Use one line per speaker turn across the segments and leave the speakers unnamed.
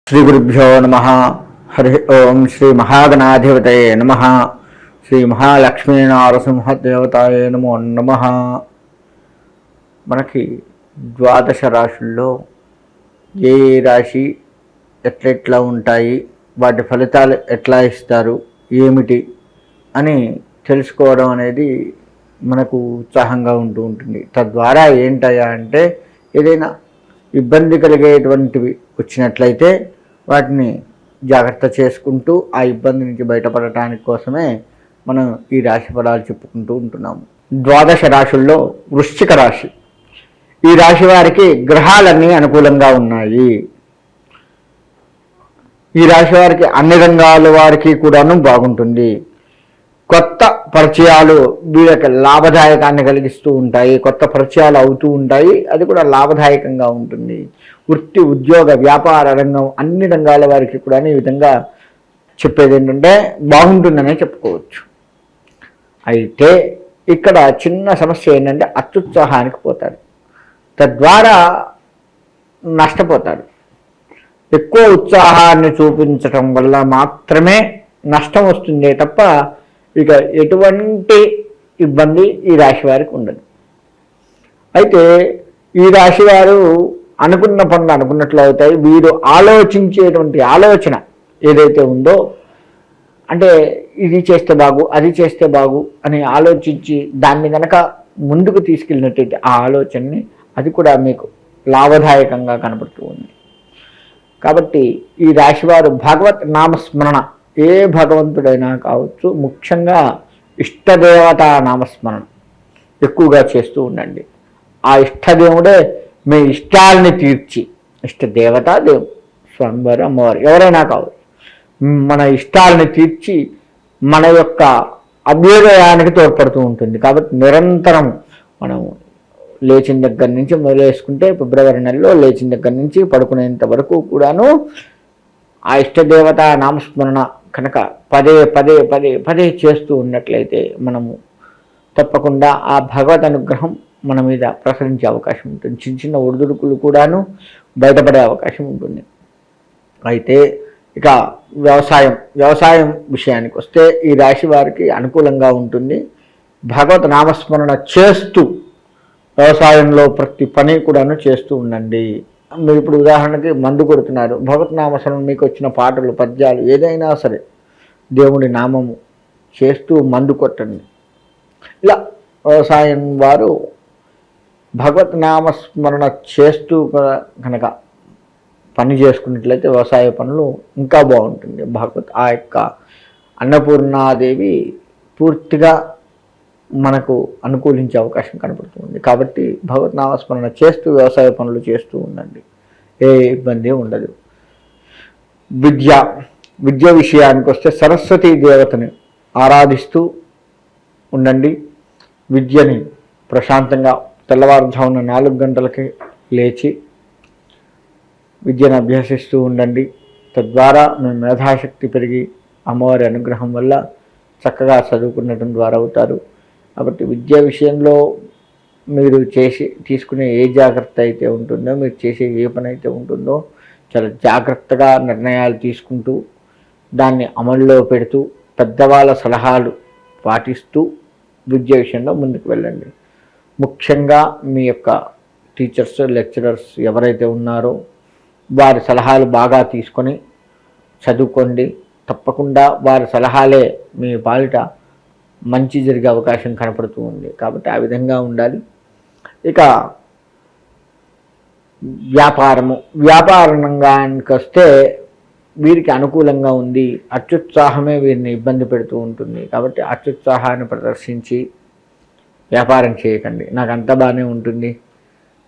శ్రీ గురుభ్యో నమ. హరి ఓం. శ్రీ మహాగణాధిపతయే నమ. శ్రీ మహాలక్ష్మీనారసింహదేవతాయే నమో నమ. మనకి ద్వాదశ రాశుల్లో ఏ రాశి ఎట్లెట్లా ఉంటాయి, వాటి ఫలితాలు ఎట్లా ఇస్తారు, ఏమిటి అని తెలుసుకోవడం అనేది మనకు ఉత్సాహంగా ఉంటుంది. తద్వారా ఏంటయ్యా అంటే, ఏదైనా ఇబ్బంది కలిగేటువంటివి వచ్చినట్లయితే వాటిని జాగ్రత్త చేసుకుంటూ ఆ ఇబ్బంది నుంచి బయటపడటానికి కోసమే మనం ఈ రాశి ఫలాలు చెప్పుకుంటూ ఉంటున్నాము. ద్వాదశ రాశుల్లో వృశ్చిక రాశి. ఈ రాశి వారికి గ్రహాలన్నీ అనుకూలంగా ఉన్నాయి. ఈ రాశి వారికి అన్ని రంగాల వారికి కూడాను బాగుంటుంది. కొత్త పరిచయాలు వీళ్ళకి లాభదాయకాన్ని కలిగిస్తూ ఉంటాయి. కొత్త పరిచయాలు అవుతూ ఉంటాయి, అది కూడా లాభదాయకంగా ఉంటుంది. వృత్తి, ఉద్యోగ, వ్యాపార రంగం అన్ని రంగాల వారికి కూడా ఈ విధంగా చెప్పేది ఏంటంటే బాగుంటుందనే చెప్పుకోవచ్చు. అయితే ఇక్కడ చిన్న సమస్య ఏంటంటే అత్యుత్సాహానికి పోతారు, తద్వారా నష్టపోతారు. ఎక్కువ ఉత్సాహాన్ని చూపించటం వల్ల మాత్రమే నష్టం వస్తుందే తప్ప ఇక ఎటువంటి ఇబ్బంది ఈ రాశి వారికి ఉండదు. అయితే ఈ రాశి వారు అనుకున్న పనులు అనుకున్నట్లు అవుతాయి. వీరు ఆలోచించేటువంటి ఆలోచన ఏదైతే ఉందో, అంటే ఇది చేస్తే బాగు, అది చేస్తే బాగు అని ఆలోచించి దాన్ని కనుక ముందుకు తీసుకెళ్ళినట్టయితే ఆ ఆలోచనని అది కూడా మీకు లాభదాయకంగా కనబడుతూ ఉంది. కాబట్టి ఈ రాశివారు భగవత్ నామస్మరణ, ఏ భగవంతుడైనా కావచ్చు, ముఖ్యంగా ఇష్టదేవత నామస్మరణ ఎక్కువగా చేస్తూ ఉండండి. ఆ ఇష్టదేవుడే మీ ఇష్టాలని తీర్చి, ఇష్టదేవత దేవుడు, స్వామివారు, అమ్మవారు, ఎవరైనా కావచ్చు, మన ఇష్టాలని తీర్చి మన యొక్క అభ్యుదయానికి తోడ్పడుతూ ఉంటుంది. కాబట్టి నిరంతరం మనం లేచిన దగ్గర నుంచి మొదలేసుకుంటే ఫిబ్రవరి నెలలో లేచిన దగ్గర నుంచి పడుకునేంత వరకు కూడాను ఆ ఇష్టదేవత నామస్మరణ కనుక పదే పదే పదే పదే చేస్తూ ఉన్నట్లయితే మనము తప్పకుండా ఆ భగవద్ అనుగ్రహం మన మీద ప్రసరించే అవకాశం ఉంటుంది. చిన్న చిన్న ఒడిదుడుకులు కూడాను బయటపడే అవకాశం ఉంటుంది. అయితే ఇక వ్యవసాయం విషయానికి వస్తే ఈ రాశి వారికి అనుకూలంగా ఉంటుంది. భగవత్ నామస్మరణ చేస్తూ వ్యవసాయంలో ప్రతి పని కూడాను చేస్తూ ఉండండి. మీరు ఇప్పుడు ఉదాహరణకి మందు కొడుతున్నారు, భగవత్ నామస్మరణ మీకు వచ్చిన పాటలు, పద్యాలు ఏదైనా సరే దేవుడి నామము చేస్తూ మందు కొట్టండి. ఇలా వ్యవసాయం వారు భగవత్ నామస్మరణ చేస్తూ కనుక పని చేసుకున్నట్లయితే వ్యవసాయ పనులు ఇంకా బాగుంటుంది. ఆ యొక్క అన్నపూర్ణాదేవి పూర్తిగా మనకు అనుకూలించే అవకాశం కనపడుతుంది. కాబట్టి భగవత్ నామస్మరణ చేస్తూ వ్యవసాయ పనులు చేస్తూ ఉండండి, ఏ ఇబ్బంది ఉండదు. విద్య విషయానికి వస్తే సరస్వతీ దేవతని ఆరాధిస్తూ ఉండండి. విద్యని ప్రశాంతంగా తెల్లవారుజామున 4 గంటలకి లేచి విద్యను అభ్యసిస్తూ ఉండండి. తద్వారా మీ మేధాశక్తి పెరిగి అమ్మవారి అనుగ్రహం వల్ల చక్కగా చదువుకునడం ద్వారా అవుతారు. కాబట్టి విద్యా విషయంలో మీరు తీసుకునే ఏ జాగ్రత్త అయితే ఉంటుందో, మీరు చేసే ఏ పని అయితే ఉంటుందో చాలా జాగ్రత్తగా నిర్ణయాలు తీసుకుంటూ దాన్ని అమల్లో పెడుతూ పెద్దవాళ్ళ సలహాలు పాటిస్తూ విద్య విషయంలో ముందుకు వెళ్ళండి. ముఖ్యంగా మీ యొక్క టీచర్స్, లెక్చరర్స్ ఎవరైతే ఉన్నారో వారి సలహాలు బాగా తీసుకొని చదువుకోండి. తప్పకుండా వారి సలహాలే మీ పాలిట మంచి జరిగే అవకాశం కనపడుతూ ఉంది. కాబట్టి ఆ విధంగా ఉండాలి. ఇక వ్యాపార రంగానికి వస్తే వీరికి అనుకూలంగా ఉంది. అత్యుత్సాహమే వీరిని ఇబ్బంది పెడుతూ ఉంటుంది. కాబట్టి అత్యుత్సాహాన్ని ప్రదర్శించి వ్యాపారం చేయకండి. నాకు అంతా బాగానే ఉంటుంది,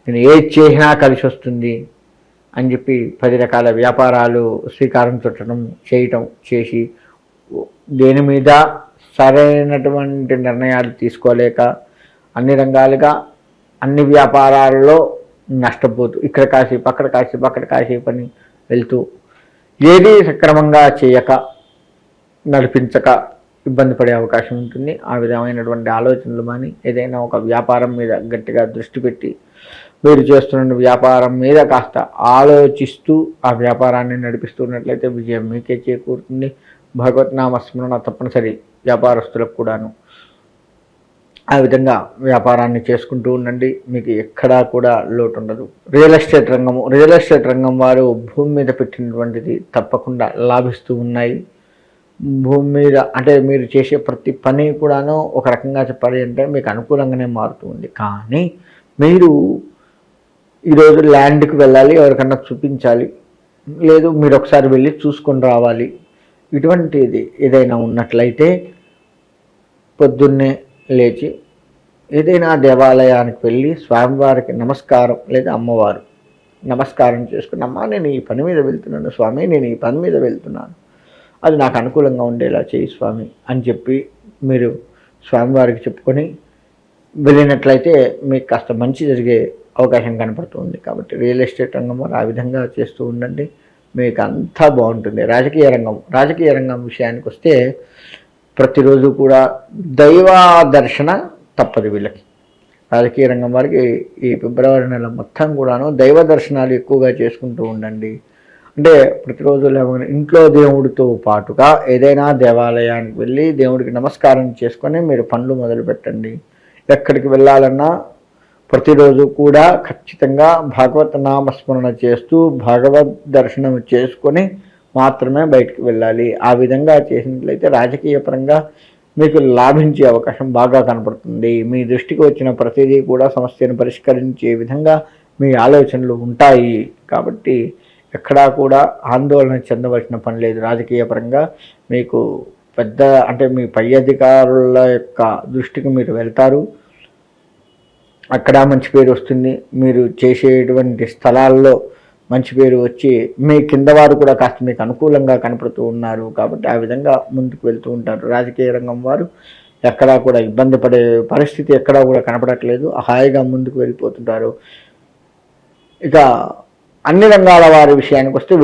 నేను ఏది చేసినా కలిసి వస్తుంది అని చెప్పి 10 రకాల వ్యాపారాలు శ్రీకారం చుట్టడం చేసి దేని మీద సరైనటువంటి నిర్ణయాలు తీసుకోలేక అన్ని రంగాలుగా అన్ని వ్యాపారాల్లో నష్టపోతూ ఇక్కడ కాసేపు అక్కడ కాసేపు అని వెళ్తూ ఏది సక్రమంగా చేయక నడిపించక ఇబ్బంది పడే అవకాశం ఉంటుంది. ఆ విధమైనటువంటి ఆలోచనలు కానీ ఏదైనా ఒక వ్యాపారం మీద గట్టిగా దృష్టి పెట్టి మీరు చేస్తున్న వ్యాపారం మీద కాస్త ఆలోచిస్తూ ఆ వ్యాపారాన్ని నడిపిస్తున్నట్లయితే విజయం మీకే చేకూరుతుంది. భగవద్నామస్మరణ తప్పనిసరి వ్యాపారస్తులకు కూడాను. ఆ విధంగా వ్యాపారాన్ని చేసుకుంటూ ఉండండి, మీకు ఎక్కడా కూడా లోటు ఉండదు. రియల్ ఎస్టేట్ రంగం వారు భూమి మీద పెట్టినటువంటిది తప్పకుండా లాభిస్తూ ఉన్నాయి. భూమి మీద అంటే మీరు చేసే ప్రతి పని కూడాను ఒక రకంగా చెప్పాలి అంటే మీకు అనుకూలంగానే మారుతూ ఉంది. కానీ మీరు ఈరోజు ల్యాండ్కి వెళ్ళాలి, ఎవరికన్నా చూపించాలి, లేదు మీరు ఒకసారి వెళ్ళి చూసుకొని రావాలి, ఇటువంటిది ఏదైనా ఉన్నట్లయితే పొద్దున్నే లేచి ఏదైనా దేవాలయానికి వెళ్ళి స్వామివారికి నమస్కారం లేదా అమ్మవారు నమస్కారం చేసుకుని, అమ్మ నేను ఈ పని మీద వెళ్తున్నాను స్వామి, నేను ఈ పని మీద వెళ్తున్నాను, అది నాకు అనుకూలంగా ఉండేలా చేయి స్వామి అని చెప్పి మీరు స్వామివారికి చెప్పుకొని వెళ్ళినట్లయితే మీకు కాస్త మంచి జరిగే అవకాశం కనపడుతుంది. కాబట్టి రియల్ ఎస్టేట్ రంగం వారు ఆ విధంగా చేస్తూ ఉండండి, మీకు అంతా బాగుంటుంది. రాజకీయ రంగం విషయానికి వస్తే ప్రతిరోజు కూడా దైవ దర్శన తప్పదు వీళ్ళకి. రాజకీయ రంగం వారికి ఈ ఫిబ్రవరి నెల మొత్తం కూడాను దైవ దర్శనాలు ఎక్కువగా చేసుకుంటూ ఉండండి. అంటే ప్రతిరోజు లేవగానే ఇంట్లో దేవుడితో పాటుగా ఏదైనా దేవాలయానికి వెళ్ళి దేవుడికి నమస్కారం చేసుకొని మీరు పనులు మొదలు పెట్టండి. ఎక్కడికి వెళ్ళాలన్నా ప్రతిరోజు కూడా ఖచ్చితంగా భగవత్ నామస్మరణ చేస్తూ భగవద్ దర్శనం చేసుకొని మాత్రమే బయటికి వెళ్ళాలి. ఆ విధంగా చేసినట్లయితే రాజకీయ పరంగా మీకు లాభించే అవకాశం బాగా కనపడుతుంది. మీ దృష్టికి వచ్చిన ప్రతిదీ కూడా సమస్యను పరిష్కరించే విధంగా మీ ఆలోచనలు ఉంటాయి. కాబట్టి ఎక్కడా కూడా ఆందోళన చెందవలసిన పని లేదు. రాజకీయ పరంగా మీకు పెద్ద అంటే మీ పై అధికారుల యొక్క దృష్టికి మీరు వెళ్తారు, అక్కడ మంచి పేరు వస్తుంది. మీరు చేసేటువంటి స్థలాల్లో మంచి పేరు వచ్చి మీ కింద వారు కూడా కాస్త మీకు అనుకూలంగా కనపడుతూ ఉన్నారు. కాబట్టి ఆ విధంగా ముందుకు వెళ్తూ ఉంటారు. రాజకీయ రంగం వారు ఎక్కడా కూడా ఇబ్బంది పడే పరిస్థితి ఎక్కడా కూడా కనపడట్లేదు, హాయిగా ముందుకు వెళ్ళిపోతుంటారు. ఇక అన్ని రంగాల వారి విషయానికి వస్తే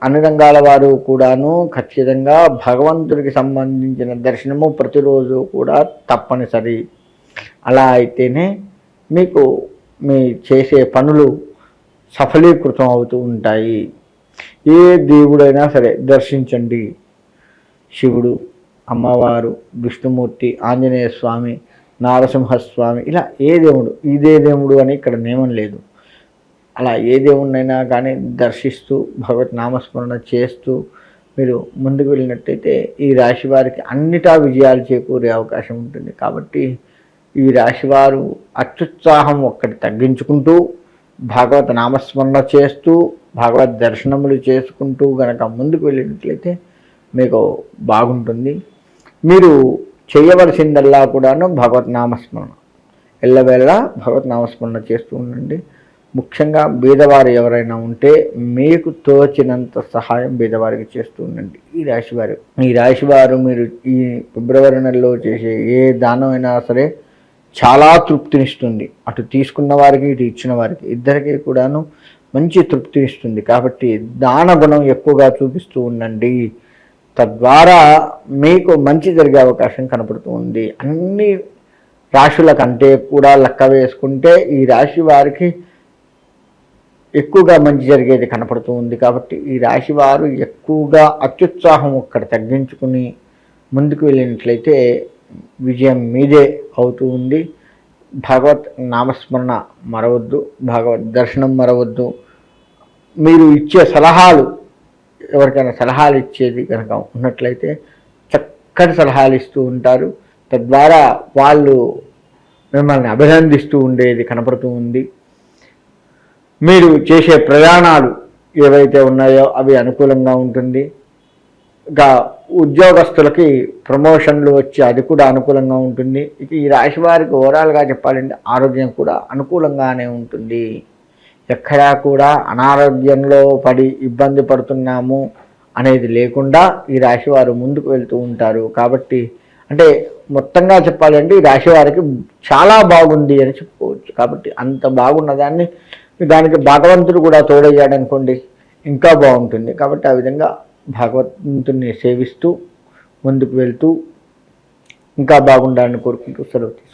అన్ని రంగాల వారు కూడాను ఖచ్చితంగా భగవంతుడికి సంబంధించిన దర్శనము ప్రతిరోజు కూడా తప్పనిసరి. అలా అయితేనే మీకు మీ చేసే పనులు సఫలీకృతం అవుతూ ఉంటాయి. ఏ దేవుడైనా సరే దర్శించండి. శివుడు, అమ్మవారు, విష్ణుమూర్తి, ఆంజనేయ స్వామి, నారసింహస్వామి, ఇలా ఏ దేవుడు ఇదే దేవుడు అని ఇక్కడ నియమం లేదు. అలా ఏ దేవుడినైనా కానీ దర్శిస్తూ భగవత్ నామస్మరణ చేస్తూ మీరు ముందుకు వెళ్ళినట్టయితే ఈ రాశి వారికి అన్నిటా విజయాలు చేకూరే అవకాశం ఉంటుంది. కాబట్టి ఈ రాశివారు అత్యుత్సాహం ఒక్కటి తగ్గించుకుంటూ భాగవత నామస్మరణ చేస్తూ భగవద్ దర్శనములు చేసుకుంటూ గనక ముందుకు వెళ్ళినట్లయితే మీకు బాగుంటుంది. మీరు చేయవలసిందల్లా కూడాను భగవత్ నామస్మరణ, ఎల్లవేళ భగవత్ నామస్మరణ చేస్తూ ఉండండి. ముఖ్యంగా బీదవారు ఎవరైనా ఉంటే మీకు తోచినంత సహాయం బీదవారికి చేస్తూ ఉండండి. ఈ రాశివారు మీరు ఈ ఫిబ్రవరి నెలలో చేసే ఏ దానం అయినా సరే చాలా తృప్తినిస్తుంది. అటు తీసుకున్న వారికి ఇటు ఇచ్చిన వారికి ఇద్దరికీ కూడాను మంచి తృప్తినిస్తుంది. కాబట్టి దాన గుణం ఎక్కువగా చూపిస్తూ ఉండండి, తద్వారా మీకు మంచి జరిగే అవకాశం కనపడుతూ ఉంది. అన్ని రాశుల కంటే కూడా లెక్క వేసుకుంటే ఈ రాశి వారికి ఎక్కువగా మంచి జరిగేది కనపడుతూ ఉంది. కాబట్టి ఈ రాశి వారు ఎక్కువగా అత్యుత్సాహం ఒక్కటి తగ్గించుకుని ముందుకు వెళ్ళినట్లయితే విజయం మీదే అవుతూ ఉంది. భగవత్ నామస్మరణ మరవద్దు, భగవద్ దర్శనం మరవద్దు. మీరు ఇచ్చే సలహాలు, ఎవరికైనా సలహాలు ఇచ్చేది కనుక ఉన్నట్లయితే చక్కటి సలహాలు ఇస్తూ ఉంటారు. తద్వారా వాళ్ళు మిమ్మల్ని అభినందిస్తూ ఉండేది కనపడుతూ ఉంది. మీరు చేసే ప్రయాణాలు ఏవైతే ఉన్నాయో అవి అనుకూలంగా ఉంటుంది. ఇక ఉద్యోగస్తులకి ప్రమోషన్లు వచ్చి అది కూడా అనుకూలంగా ఉంటుంది. ఇక ఈ రాశి వారికి ఓవరాల్గా చెప్పాలంటే ఆరోగ్యం కూడా అనుకూలంగానే ఉంటుంది. ఎక్కడా కూడా అనారోగ్యంలో పడి ఇబ్బంది పడుతున్నాము అనేది లేకుండా ఈ రాశి వారు ముందుకు వెళ్తూ ఉంటారు. కాబట్టి అంటే మొత్తంగా చెప్పాలంటే ఈ రాశి వారికి చాలా బాగుంది అని చెప్పుకోవచ్చు. కాబట్టి అంత బాగున్న దానికి భగవంతుడు కూడా తోడయ్యాడు అనుకోండి, ఇంకా బాగుంటుంది. కాబట్టి ఆ విధంగా భగవంతుని సేవిస్తూ ముందుకు వెళ్తూ ఇంకా బాగుండాలని కోరుకుంటూ సెలవు తీసుకుంటాను.